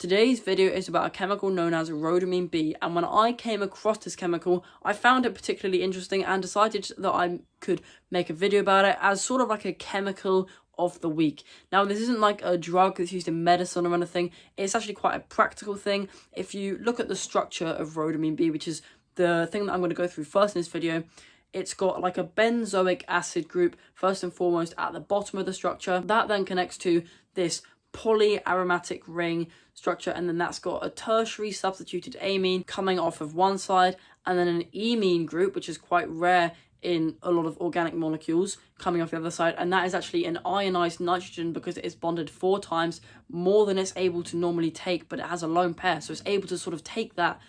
Today's video is about a chemical known as rhodamine B, and when I came across this chemical, I found it particularly interesting and decided that I could make a video about it as sort of like a chemical of the week. Now, this isn't like a drug that's used in medicine or anything. It's actually quite a practical thing. If you look at the structure of rhodamine B, which is the thing that I'm going to go through first in this video, it's got like a benzoic acid group first and foremost at the bottom of the structure. That then connects to this polyaromatic ring structure, and then that's got a tertiary substituted amine coming off of one side, and then an imine group, which is quite rare in a lot of organic molecules, coming off the other side, and that is actually an ionized nitrogen because it is bonded 4 times more than it's able to normally take, but it has a lone pair, so it's able to sort of take that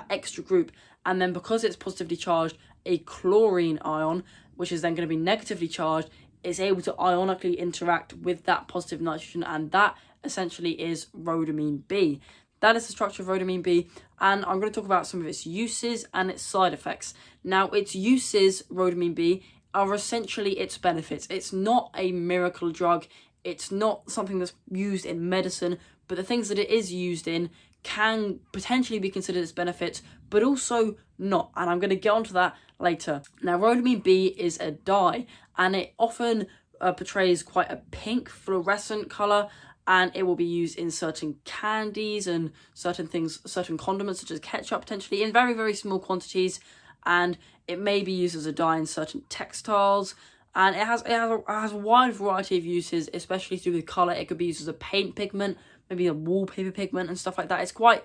extra group. And then because it's positively charged, a chlorine ion, which is then going to be negatively charged, is able to ionically interact with that positive nitrogen, and that essentially is rhodamine B. That is the structure of rhodamine B, and I'm going to talk about some of its uses and its side effects. Now, its uses, rhodamine B, are essentially its benefits. It's not a miracle drug. It's not something that's used in medicine, but the things that it is used in can potentially be considered its benefits, but also not, and I'm going to get onto that later. Now, rhodamine B is a dye, and it often portrays quite a pink fluorescent colour, and it will be used in certain candies and certain things, certain condiments such as ketchup, potentially in very, very small quantities, and it may be used as a dye in certain textiles. And it has a wide variety of uses, especially through the colour. It could be used as a paint pigment, maybe a wallpaper pigment and stuff like that. It's quite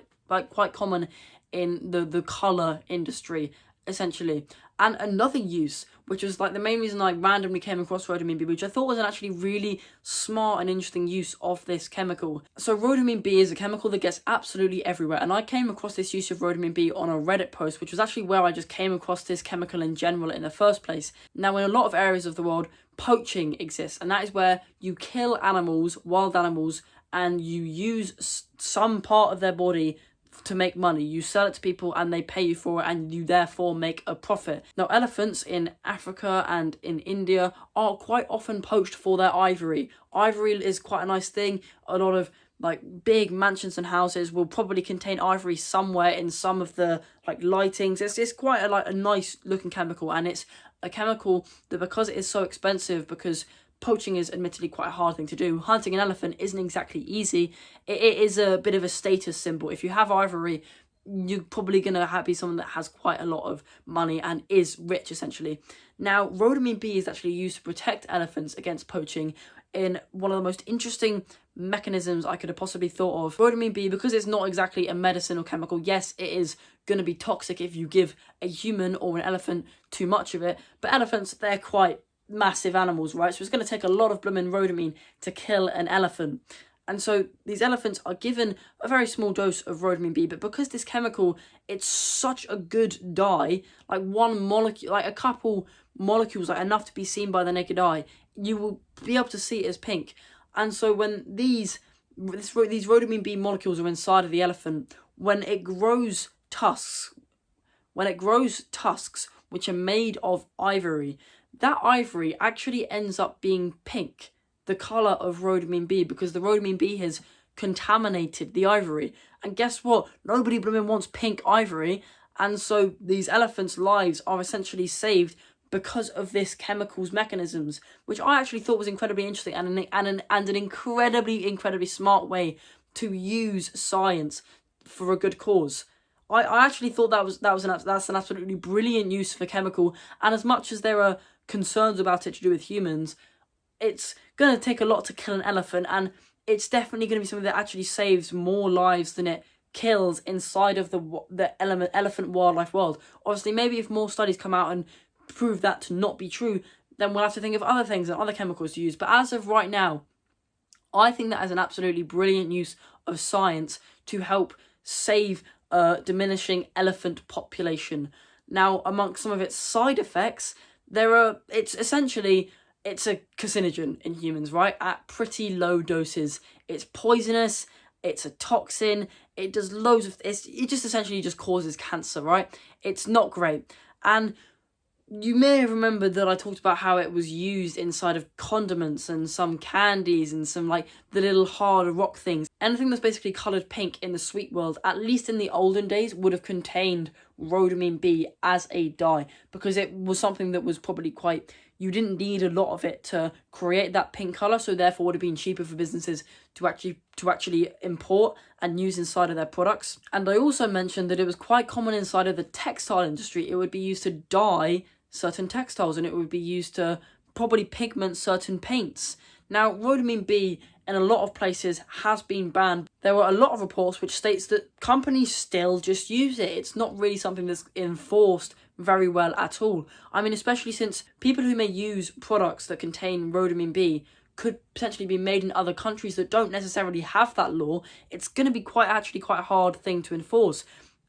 common in the colour industry, essentially. And another use, which was like the main reason I randomly came across rhodamine B, which I thought was an actually really smart and interesting use of this chemical. So rhodamine B is a chemical that gets absolutely everywhere, and I came across this use of rhodamine B on a Reddit post, which was actually where I just came across this chemical in general in the first place. Now, in a lot of areas of the world, poaching exists, and that is where you kill animals, wild animals, and you use some part of their body to make money. You sell it to people and they pay you for it, and you therefore make a profit. Now, elephants in Africa and in India are quite often poached for their ivory. Ivory is quite a nice thing. A lot of like big mansions and houses will probably contain ivory somewhere in some of the like lightings. It's quite a nice looking chemical, and it's a chemical that, because it is so expensive, because poaching is admittedly quite a hard thing to do, hunting an elephant isn't exactly easy. It is a bit of a status symbol. If you have ivory, you're probably going to be someone that has quite a lot of money and is rich, essentially. Now, rhodamine B is actually used to protect elephants against poaching in one of the most interesting mechanisms I could have possibly thought of. Rhodamine B, because it's not exactly a medicinal chemical, yes, it is going to be toxic if you give a human or an elephant too much of it, but elephants, they're quite massive animals, right? So it's going to take a lot of blooming rhodamine to kill an elephant. And so these elephants are given a very small dose of rhodamine B, but because this chemical, it's such a good dye, like one molecule, like a couple molecules, like enough to be seen by the naked eye, you will be able to see it as pink. And so when these rhodamine B molecules are inside of the elephant, when it grows tusks, which are made of ivory, that ivory actually ends up being pink, the colour of rhodamine B, because the rhodamine B has contaminated the ivory. And guess what? Nobody blooming wants pink ivory, and so these elephants' lives are essentially saved because of this chemical's mechanisms, which I actually thought was incredibly interesting and an incredibly smart way to use science for a good cause. I actually thought that's an absolutely brilliant use for chemical, and as much as there are concerns about it to do with humans, it's going to take a lot to kill an elephant, and it's definitely going to be something that actually saves more lives than it kills inside of the elephant wildlife world. Obviously, maybe if more studies come out and prove that to not be true, then we'll have to think of other things and other chemicals to use. But as of right now, I think that is an absolutely brilliant use of science to help save diminishing elephant population. Now, amongst some of its side effects, it's a carcinogen in humans, right? At pretty low doses. It's poisonous, it's a toxin, it does loads of, it just essentially just causes cancer, right? It's not great. And you may have remembered that I talked about how it was used inside of condiments and some candies and some like the little hard rock things. Anything that's basically coloured pink in the sweet world, at least in the olden days, would have contained rhodamine B as a dye, because it was something that was probably quite, you didn't need a lot of it to create that pink colour, so therefore would have been cheaper for businesses to actually import and use inside of their products. And I also mentioned that it was quite common inside of the textile industry. It would be used to dye certain textiles, and it would be used to probably pigment certain paints. Now, rhodamine B in a lot of places has been banned. There were a lot of reports which states that companies still just use it. It's not really something that's enforced very well at all. I mean, especially since people who may use products that contain rhodamine B could potentially be made in other countries that don't necessarily have that law. It's going to be quite a hard thing to enforce.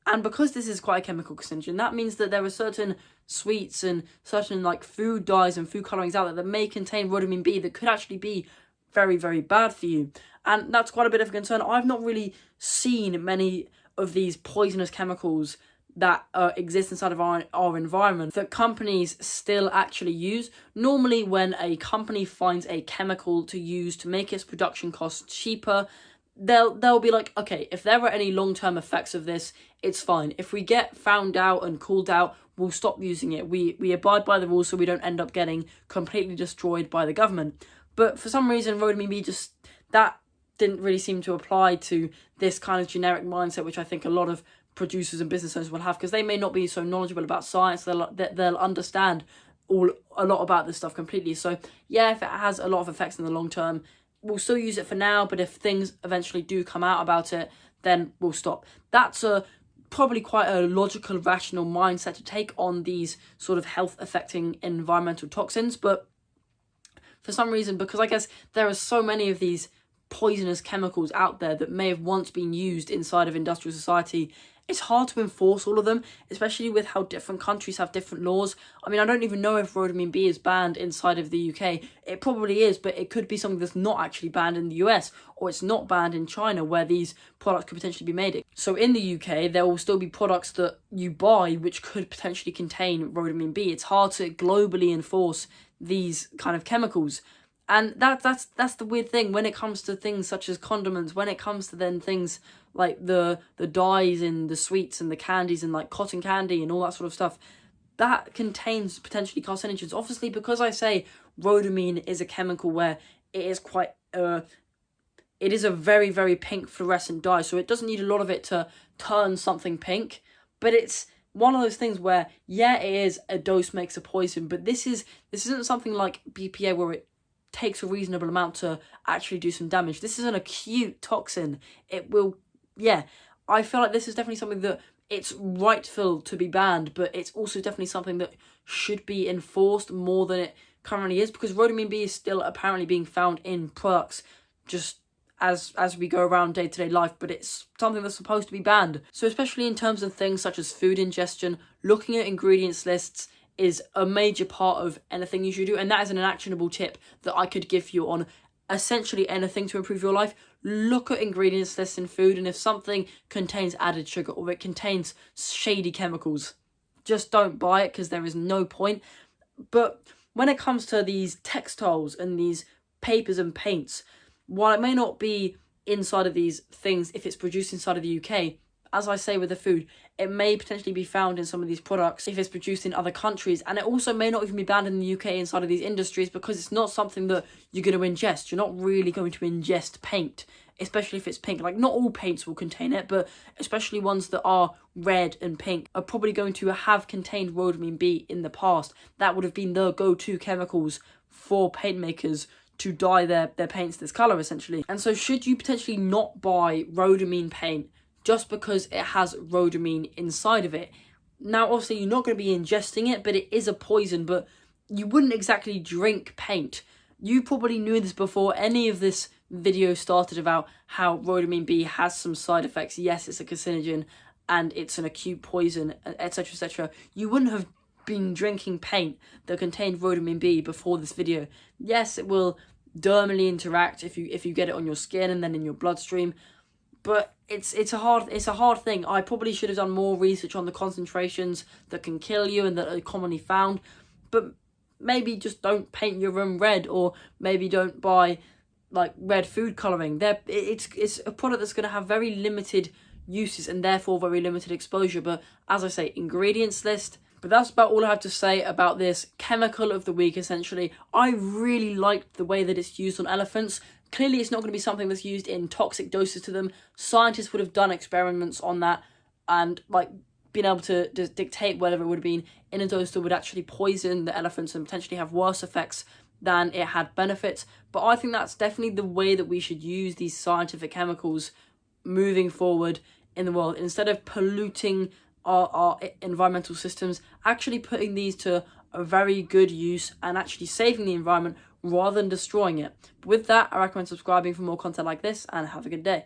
And because this is quite a chemical carcinogen, that means that there are certain sweets and certain like food dyes and food colorings out there that may contain rhodamine B that could actually be very, very bad for you. And that's quite a bit of a concern. I've not really seen many of these poisonous chemicals that exist inside of our environment that companies still actually use. Normally when a company finds a chemical to use to make its production costs cheaper, they'll be like, okay, if there are any long-term effects of this, it's fine. If we get found out and called out, we'll stop using it. We abide by the rules so we don't end up getting completely destroyed by the government. But for some reason, rhodamine B that didn't really seem to apply to this kind of generic mindset, which I think a lot of producers and business owners will have, because they may not be so knowledgeable about science. They'll understand a lot about this stuff completely. So yeah, if it has a lot of effects in the long term, we'll still use it for now, but if things eventually do come out about it, then we'll stop. That's probably quite a logical, rational mindset to take on these sort of health-affecting environmental toxins. But for some reason, because I guess there are so many of these poisonous chemicals out there that may have once been used inside of industrial society, it's hard to enforce all of them, especially with how different countries have different laws. I mean, I don't even know if rhodamine B is banned inside of the UK. It probably is, but it could be something that's not actually banned in the US, or it's not banned in China, where these products could potentially be made. So in the UK, there will still be products that you buy which could potentially contain rhodamine B. It's hard to globally enforce these kind of chemicals. And that's the weird thing when it comes to things such as condiments, when it comes to then things like the dyes in the sweets and the candies and like cotton candy and all that sort of stuff, that contains potentially carcinogens. Obviously, because I say rhodamine is a chemical where it is quite it is a very, very pink fluorescent dye, so it doesn't need a lot of it to turn something pink, but it's one of those things where, yeah, it is a dose makes a poison, but this isn't something like BPA where it takes a reasonable amount to actually do some damage. This is an acute toxin. It will, yeah, I feel like this is definitely something that it's rightful to be banned, but it's also definitely something that should be enforced more than it currently is, because rhodamine B is still apparently being found in products just as we go around day-to-day life, but it's something that's supposed to be banned. So especially in terms of things such as food ingestion, looking at ingredients lists is a major part of anything you should do, and that is an actionable tip that I could give you on essentially anything to improve your life. Look at ingredients lists in food, and if something contains added sugar or it contains shady chemicals, just don't buy it, because there is no point. But when it comes to these textiles and these papers and paints, while it may not be inside of these things if it's produced inside of the UK, as I say with the food, it may potentially be found in some of these products if it's produced in other countries, and it also may not even be banned in the UK inside of these industries, because it's not something that you're going to ingest. You're not really going to ingest paint, especially if it's pink. Like, not all paints will contain it, but especially ones that are red and pink are probably going to have contained rhodamine B in the past. That would have been the go-to chemicals for paint makers to dye their paints this colour, essentially. And so should you potentially not buy rhodamine paint just because it has rhodamine inside of it? Now, obviously, you're not going to be ingesting it, but it is a poison, but you wouldn't exactly drink paint. You probably knew this before any of this video started about how rhodamine B has some side effects. Yes, it's a carcinogen and it's an acute poison, etc, etc. You wouldn't have been drinking paint that contained rhodamine B before this video. Yes, it will dermally interact if you get it on your skin and then in your bloodstream, but it's a hard thing. I probably should have done more research on the concentrations that can kill you and that are commonly found, but maybe just don't paint your room red, or maybe don't buy like red food coloring. It's a product that's going to have very limited uses and therefore very limited exposure. But as I say, ingredients list. But that's about all I have to say about this chemical of the week, essentially. I really liked the way that it's used on elephants. Clearly, it's not going to be something that's used in toxic doses to them. Scientists would have done experiments on that and like been able to dictate whether it would have been in a dose that would actually poison the elephants and potentially have worse effects than it had benefits. But I think that's definitely the way that we should use these scientific chemicals moving forward in the world. Instead of polluting our environmental systems, actually putting these to a very good use and actually saving the environment rather than destroying it. But with that, I recommend subscribing for more content like this, and have a good day.